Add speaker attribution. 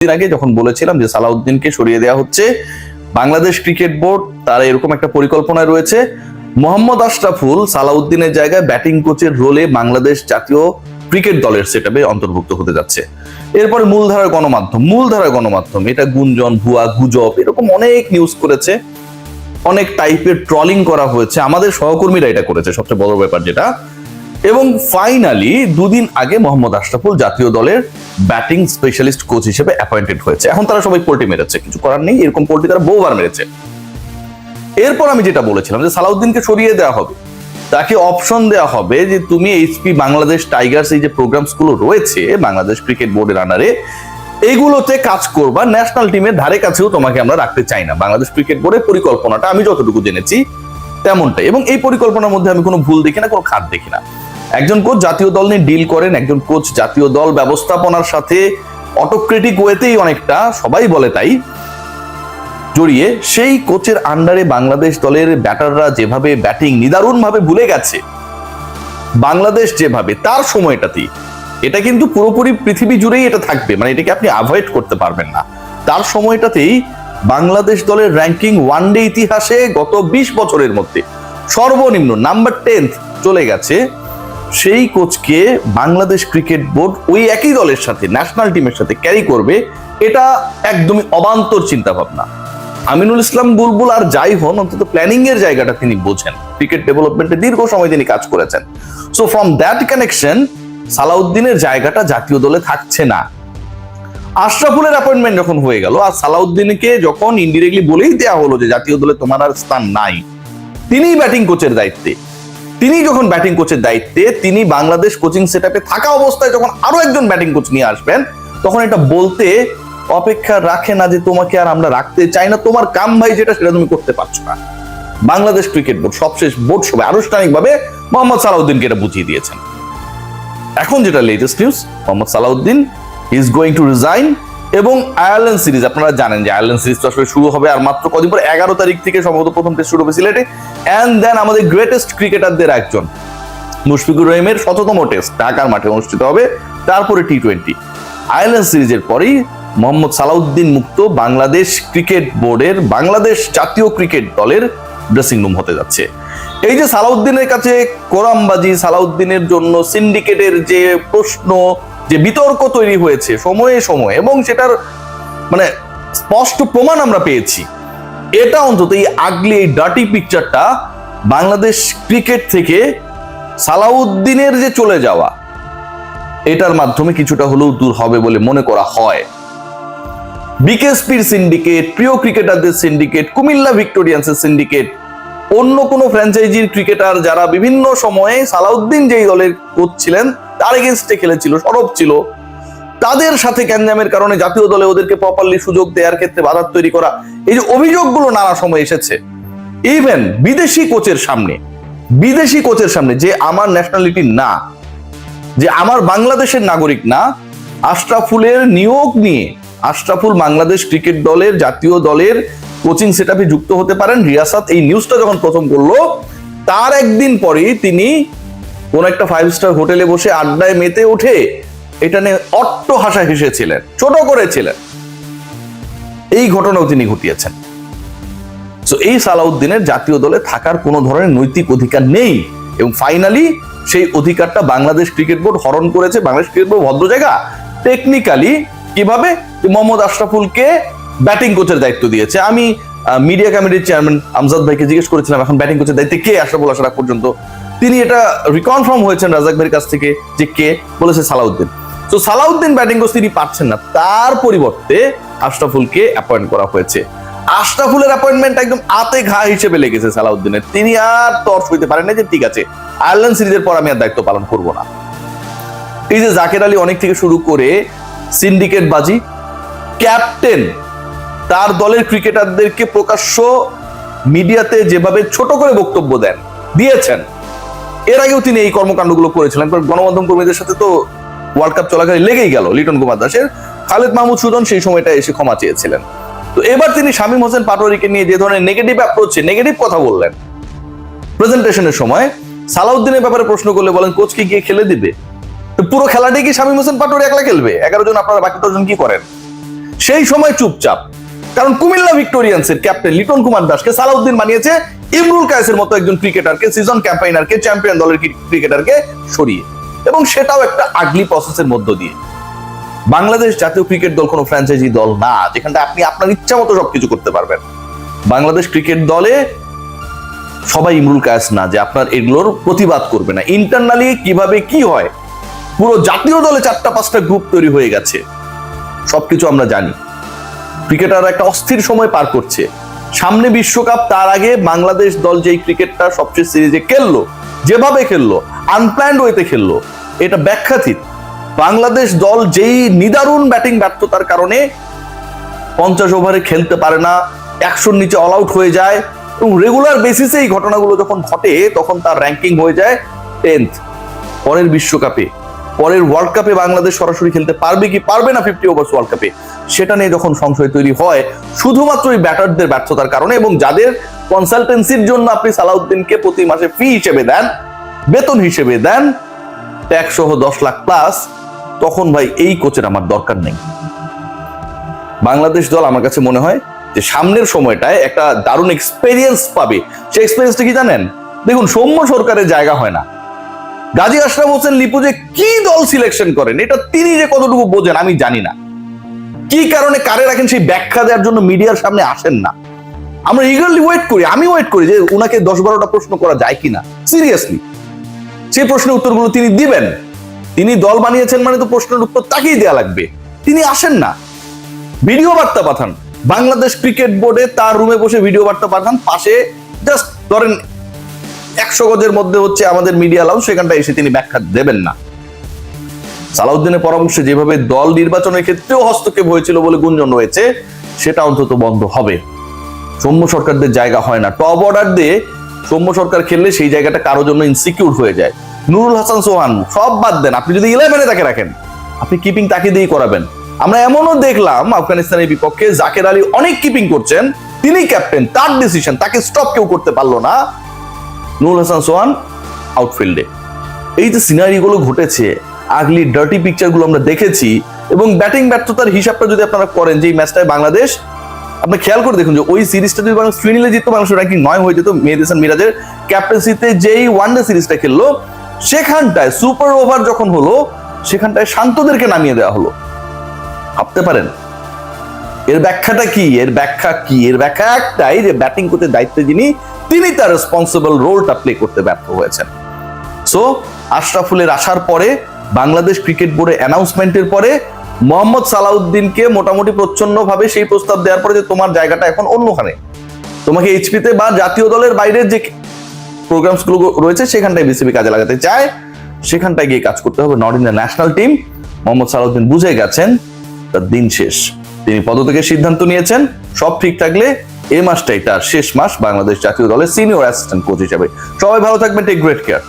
Speaker 1: দিন আগে যখন বলেছিলাম যে সালাউদ্দিনকে সরিয়ে দেওয়া হচ্ছে, বাংলাদেশ ক্রিকেট বোর্ড তার এরকম একটা পরিকল্পনা রয়েছে, মোহাম্মদ আশরাফুল সালাউদ্দিনের জায়গায় ব্যাটিং কোচের রোলে বাংলাদেশ জাতীয় ক্রিকেট দলের সেটআপে অন্তর্ভুক্ত হতে যাচ্ছে। এরপরে মূলধারার গণমাধ্যম এটা গুঞ্জন, ভুয়া, গুজব এরকম অনেক নিউজ করেছে, অনেক টাইপের ট্রলিং করা হয়েছে, আমাদের সহকর্মীরা এটা করেছে সবচেয়ে বড় ব্যাপার যেটা। এবং ফাইনালি দুদিন আগে মোহাম্মদ আশরাফুল জাতীয় দলের ব্যাটিং স্পেশালিস্ট কোচ হিসেবে অ্যাপয়েন্টেড হয়েছে। এখন তারা সবাই পোল্টি মেরেছে, কিছু করার নেই, এরকম পোল্টি তারা বহুবার মেরেছে। এরপর আমি যেটা বলেছিলাম যে সালাউদ্দিনকে সরিয়ে দেওয়া হবে, তাকে অপশন দেওয়া হবে যে তুমি এইচপি বাংলাদেশ টাইগার্স এই যে প্রোগ্রামস গুলো রয়েছে বাংলাদেশ ক্রিকেট বোর্ডের আন্ডারে, এইগুলোতে কাজ করবা, ন্যাশনাল টিমের ধারে কাছেও তোমাকে আমরা রাখতে চাই না। বাংলাদেশ ক্রিকেট বোর্ডের পরিকল্পনাটা আমি যতটুকু জেনেছি তেমনটাই, এবং এই পরিকল্পনার মধ্যে আমি কোনো ভুল দেখি না, কোনো খাত দেখি না। একজন কোচ জাতীয় দল নিয়ে ডিল করেন, একজন কোচ জাতীয় দল ব্যবস্থাপনার সাথে অটোক্রেটিক ওয়েতেই অনেকটা সবাই বলে তাই জড়িয়ে, সেই কোচের আন্ডারে বাংলাদেশ দলের ব্যাটাররা যেভাবে ব্যাটিং নিদারুণ ভাবে ভুলে গেছে, বাংলাদেশ যেভাবে তার সময়টাতেই, এটা কিন্তু পুরোপুরি পৃথিবী জুড়েই এটা থাকবে, মানে এটাকে আপনি অ্যাভয়েড করতে পারবেন না। তার সময়টাতেই বাংলাদেশ দলের র্যাঙ্কিং ওয়ানডে ইতিহাসে গত 20 বছরের মধ্যে সর্বনিম্ন নাম্বার 10 চলে গেছে। সেই কোচকে বাংলাদেশ ক্রিকেট বোর্ড ওই একই দলের সাথে ন্যাশনাল টিমের সাথে ক্যারি করবে, এটা একদমই অবান্তর চিন্তা ভাবনা। আমিনুল ইসলাম বুলবুল আর যাই হন, অন্তত প্ল্যানিং এর জায়গাটা তিনি বোঝেন, ক্রিকেট ডেভেলপমেন্টে দীর্ঘ সময় তিনি কাজ করেছেন। সো ফ্রম দ্যাট কানেকশন সালাউদ্দিনের জায়গাটা জাতীয় দলে থাকছে না। আশরাফুলের অ্যাপয়েন্টমেন্ট যখন হয়ে গেল আর সালাউদ্দিনকে যখন ইনডিরেক্টলি বলেই দেওয়া হলো যে জাতীয় দলে তোমার আর স্থান নাই, তিনিই ব্যাটিং কোচের দায়িত্বে, তিনি বাংলাদেশ কোচিং সেটআপে থাকা অবস্থায় যখন আরো একজন ব্যাটিং কোচ নিয়ে আসবেন, তখন এটা বলতে অপেক্ষা রাখে না যে তোমাকে আর আমরা রাখতে চাই না, তোমার কাম ভাই যেটা সেটা তুমি করতে পারছো না। বাংলাদেশ ক্রিকেট বোর্ড সবশেষ বোর্ড সভায় আনুষ্ঠানিকভাবে মোহাম্মদ সালাউদ্দিনকে এটা বুঝিয়ে দিয়েছেন। এখন যেটা latest news, Mohammad Salahuddin is going to resign. এবং আয়ারল্যান্ড সিরিজ, আপনারা জানেন যে আয়ারল্যান্ড সিরিজ তো আসলে শুরু হবে আর মাত্র কদিন পর 11 তারিখ থেকে সম্ভবত প্রথম টেস্ট শুরু হবে সিলেটে। এন্ড দেন আমাদের গ্রেটেস্ট ক্রিকেটারদের একজন মুশফিকুর রহিমের 100তম টেস্ট ঢাকার মাঠে অনুষ্ঠিত হবে, তারপরে টি20। আয়ারল্যান্ড সিরিজের পরেই মোহাম্মদ সালাউদ্দিন মুক্ত বাংলাদেশ ক্রিকেট বোর্ডের বাংলাদেশ জাতীয় ক্রিকেট দলের ড্রেসিং রুম হতে যাচ্ছে। এই যে সালাউদ্দিনের কাছে কোরামবাজি, সালাউদ্দিনের জন্য সিন্ডিকেটের যে প্রশ্ন, যে বিতর্ক তৈরি হয়েছে সময়ে সময়ে, এবং সেটার মানে স্পষ্ট প্রমাণ আমরা পেয়েছি, এটা অন্তত এই আগলি এই ডার্টি পিকচারটা বাংলাদেশ ক্রিকেট থেকে সালাউদ্দিনের যে চলে যাওয়া, এটার মাধ্যমে কিছুটা হলেও দূর হবে বলে মনে করা হয়। বিকেএসপির সিন্ডিকেট, প্রিয় ক্রিকেটারদের সিন্ডিকেট, কুমিল্লা ভিক্টোরিয়ান্সের সিন্ডিকেট, অন্য কোনো ফ্র্যাঞ্চাইজির ক্রিকেটার যারা বিভিন্ন সময়ে সালাউদ্দিন যেই দলের কোচ ছিলেন তার এগেইনস্টে খেলেছিল, সরব ছিল, তাদের সাথে গ্যাঞ্জামের কারণে জাতীয় দলে ওদেরকে প্রপারলি সুযোগ দেওয়ার ক্ষেত্রে বাধা তৈরি করা, এই যে অভিযোগগুলো নানা সময় এসেছে, ইভেন বিদেশি কোচের সামনে যে আমার ন্যাশনালিটি না, যে আমার বাংলাদেশের নাগরিক না, আশরাফুলের নিয়োগ নিয়ে আশরাফুল বাংলাদেশ ক্রিকেট দলের জাতীয় দলের কোচিং সেটআপে যুক্ত হতে পারেন, রিয়াসাত এই নিউজটা যখন প্রথম করলো তার একদিন পরেই তিনি কোন একটা 5 স্টার হোটেলে বসে আড্ডায় মেতে উঠে এটা নিয়ে অট্টহাসা হেসেছিলেন, ছোট করেছিলেন। এই ঘটনাও তিনি ঘটিয়েছেন। সো এই সালাউদ্দিনের জাতীয় দলে থাকার কোনো ধরনের নৈতিক অধিকার নেই, এবং ফাইনালি সেই অধিকারটা বাংলাদেশ ক্রিকেট বোর্ড হরণ করেছে। বাংলাদেশ ক্রিকেট বোর্ড ভদ্র জায়গা, টেকনিক্যালি কিভাবে মোহাম্মদ আশরাফুলকে ব্যাটিং কোচের দায়িত্ব দিয়েছে। আমি মিডিয়া কমিটির চেয়ারম্যান আমজাদ ভাইকে জিজ্ঞেস করেছিলাম এখন ব্যাটিং কোচের দায়িত্বে কে আশরাফুল আসার পর্যন্ত, তিনি এটা রিকনফার্ম হয়েছেন রাজাক ভাইয়ের কাছ থেকে যে কে, বলেছে সালাউদ্দিন। তো সালাউদ্দিন ব্যাটিং কোচ তিনি পাচ্ছেন না, তার পরিবর্তে আশরাফুলকে অ্যাপয়েন্ট করা হয়েছে। আশরাফুলের অ্যাপয়েন্টমেন্ট একদম আতে ঘা হিসেবে লেগেছে সালাউদ্দিনের, তিনি আর তর্স হইতে পারেন না যে ঠিক আছে আয়ারল্যান্ড সিরিজের পর আমি আর দায়িত্ব পালন করব না। এই যে জাকের আলী অনেক থেকে শুরু করে সিন্ডিকেট বাজি, ক্যাপ্টেন তার দলের ক্রিকেটারদেরকে প্রকাশ্য মিডিয়াতে যেভাবে ছোট করে বক্তব্য দিয়েছেন, এর আগেও তিনি এই কর্মকাণ্ডগুলো করেছিলেন। গণমাধ্যম কর্মীদের সাথে তো ওয়ার্ল্ড কাপ চলাকালীন লেগেই গেল, লিটন কুমার দাসের, খালেদ মাহমুদ সুজন সেই সময়টা এসে ক্ষমা চেয়েছিলেন। তো এবার তিনি শামীম হোসেন পাটোয়ারিকে নিয়ে যে ধরনের নেগেটিভ অ্যাপ্রোচে নেগেটিভ কথা বললেন প্রেজেন্টেশনের সময়, সালাউদ্দিনের ব্যাপারে প্রশ্ন করলে বলেন কোচকে গিয়ে খেলে দিবে, পুরো খেলাটাই কি শামীম হোসেন পাটোয়ারি একলা খেলবে? 11 জন আপনারা বাকি 10 জন কি করেন? সেই সময় চুপচাপ, কারণ কুমিল্লা ভিক্টোরিয়ান্সের ক্যাপ্টেন লিটন কুমার দাসকে সালাউদ্দিন বানিয়েছে ইমরুল কায়েসের মতো একজন ক্রিকেটারকে, সিজন ক্যাম্পেইনারকে, চ্যাম্পিয়ন দলের ক্রিকেটারকে সরিয়ে, এবং সেটাও একটা আগলি প্রসেসের মধ্য দিয়ে। বাংলাদেশ জাতীয় ক্রিকেট দল কোনো ফ্র্যাঞ্চাইজি দল না যেখানটা আপনি আপনার ইচ্ছা মতো সবকিছু করতে পারবেন। বাংলাদেশ ক্রিকেট দলে সবাই ইমরুল কায়েস না যে আপনার এগুলোর প্রতিবাদ করবে না। ইন্টারনালি কিভাবে কি হয়, পুরো জাতীয় দলে 4-5টা গ্রুপ তৈরি হয়ে গেছে, সবকিছু আমরা জানি। ক্রিকেটাররা একটা অস্থির সময় পার করছে, সামনে বিশ্বকাপ, তার আগে বাংলাদেশ দল যেই ক্রিকেটটা সবচেয়ে সিরিজে খেললো, যেভাবে খেললো, আনপ্ল্যান্ড ওয়েতে খেললো, এটা ব্যাখ্যাতীত। বাংলাদেশ দল যেই নিদারুণ ব্যাটিং ব্যর্থতার কারণে 50 ওভারে খেলতে পারে না, 100-র নিচে অল আউট হয়ে যায়, এবং রেগুলার বেসিসে এই ঘটনাগুলো যখন ঘটে তখন তার র্যাঙ্কিং হয়ে যায় 10th। পরের বিশ্বকাপে, পরের ওয়ার্ল্ড কাপে বাংলাদেশ সরাসরি খেলতে পারবে কি পারবে না 50 ওভার্স ওয়ার্ল্ড কাপে, সেটা নিয়ে যখন সংশয় তৈরি হয় শুধুমাত্র এই ব্যাটারদের ব্যর্থতার কারণে, এবং যাদের কনসালটেন্সির জন্য আপনি সালাউদ্দিনকে প্রতি মাসে ফি হিসেবে দেন, বেতন হিসেবে দেন, ট্যাক্স সহ 10 লাখ প্লাস, তখন ভাই এই কোচের আমার দরকার নেই। বাংলাদেশ দল আমার কাছে মনে হয় যে সামনের সময়টায় একটা দারুণ এক্সপেরিয়েন্স পাবে। সেই এক্সপেরিয়েন্সটা কি জানেন? দেখুন, সৌম্য সরকারের জায়গা হয় না, গাজী আশরাফ হোসেন লিপু যে কি দল সিলেকশন করেন এটা তিনি যে কতটুকু বোঝেন আমি জানি না। কি কারণে কারে রাখেন সেই ব্যাখ্যা দেওয়ার জন্য মিডিয়ার সামনে আসেন না। আমরা ইগারলি ওয়েট করি, আমি ওয়েট করি যে উনাকে 10-12টা প্রশ্ন করা যায় কিনা সিরিয়াসলি। সেই প্রশ্নের উত্তরগুলো তিনি দিবেন। তিনি দল বানিয়েছেন মানে তো প্রশ্নের উত্তর তাকেই দেওয়া লাগবে। তিনি আসেন না, ভিডিও বার্তা পাঠান। বাংলাদেশ ক্রিকেট বোর্ডে তার রুমে বসে ভিডিও বার্তা পাঠান, পাশে জাস্ট ধরেন 100 গজের মধ্যে হচ্ছে আমাদের মিডিয়া লাউঞ্জ, সেখানটা এসে তিনি ব্যাখ্যা দেবেন না। সালাউদ্দিনের পরামর্শে যেভাবে দল নির্বাচনের ক্ষেত্রেও হস্তক্ষেপ হয়েছিল বলে গুঞ্জন রয়েছে, সেটা অন্তত বন্ধ হবে। সৌম্য সরকারদের জায়গা হয় না। টপ অর্ডার দিয়ে সৌম্য সরকার খেললে সেই জায়গাটা কারোর জন্য ইনসিকিউর হয়ে যায়। নুরুল হাসান সোহান সব বাদ দেন, আপনি যদি 11-এ তাকে রাখেন, আপনি কিপিং তাকে দিয়েই করাবেন। আমরা এমনও দেখলাম আফগানিস্তানের বিপক্ষে জাকের আলী অনেক কিপিং করছেন, তিনি ক্যাপ্টেন, তার ডিসিশন, তাকে স্টপ কেউ করতে পারলো না। নুরুল হাসান সোহান আউটফিল্ডে। এই যে সিনারিগুলো ঘটেছে, আগলি ডার্টি পিকচারগুলো আমরা দেখেছি, এবং ব্যাটিং ব্যর্থতার হিসাবটা যদি আপনারা করেন যে এই ম্যাচটায় বাংলাদেশ, আপনি খেয়াল করে দেখুন যে ওই সিরিজটা যদি বাংলাদেশ 3-0 জিততো, বাংলাদেশের র্যাঙ্কিং 9 হয়ে যেত। মেহেদী হাসান মিরাজের ক্যাপ্টেন্সিতে যেই ওয়ানডে সিরিজটা খেললো, সেখানটায় সুপার ওভার যখন হলো, সেখানটায় শান্তদেরকে নামিয়ে দেওয়া হলো। ভাবতে পারেন এর ব্যাখ্যাটা কি? এর ব্যাখ্যা কি? এর ব্যাখ্যা একটাই, যে ব্যাটিং করতে দায়িত্বে যিনি, তিনি তার রেসপন্সিবল রোলটা প্লে করতে ব্যর্থ হয়েছেন। সো আশরাফুলের আসার পরে, বাংলাদেশ ক্রিকেট বোর্ডে অ্যানাউন্সমেন্টের পরে, মোহাম্মদ সালাউদ্দিনকে মোটামুটি প্রচ্ছন্নভাবে সেই প্রস্তাব দেওয়ার পরে যে তোমার জায়গাটা এখন অন্যখানে, তোমাকে এইচপিতে বা জাতীয় দলের বাইরের যে প্রোগ্রামস গুলো রয়েছে সেখানটায় বিসিবি কাজে লাগাতে চায়, সেখানটায় গিয়ে কাজ করতে হবে, not in the national team. Mohammad Salahuddin বুঝে গেছেন তার দিন শেষ। তিনি পদত্যাগের সিদ্ধান্ত নিয়েছেন। সব ঠিক থাকলে এই মাসটাই তার শেষ মাস বাংলাদেশ জাতীয় দলের সিনিয়র অ্যাসিস্ট্যান্ট কোচ হিসেবে। সবাই ভালো থাকবেন, টেক গ্রেট কেয়ার।